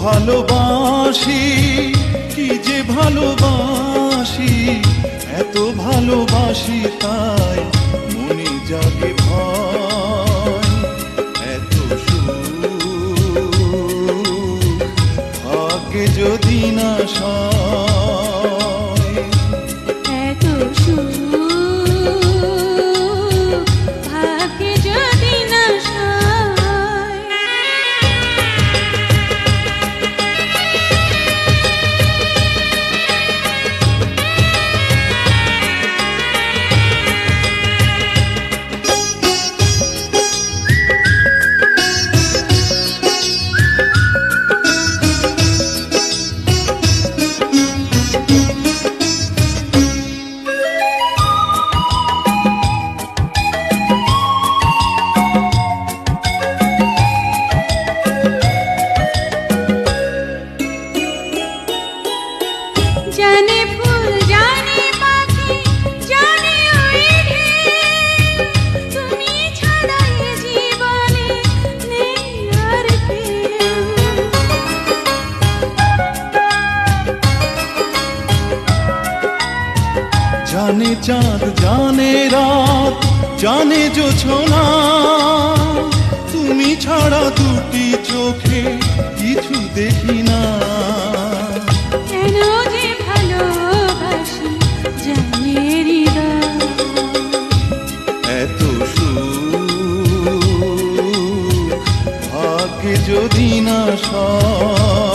ভালোবাসি, কি যে ভালোবাসি, এত ভালোবাসি তাই মনে জাগে ভয়। এত সুখ ভাগ্যে যদি না সয়, এত সুখ ভাগ্যে যদি না সয়। জানে ফুল জানে পাখি জানে ওই ঢেউ, তুমি ছাড়া এ জীবনে নেই আর কেউ। জানে চাঁদ জানে রাত জানে জোছনা, তুমি ছাড়া দুটি চোখে কিছু দেখি না। কেন যে ভালোবাসি জানে হৃদয়, এত সুখ ভাগ্যে যদি না সয়।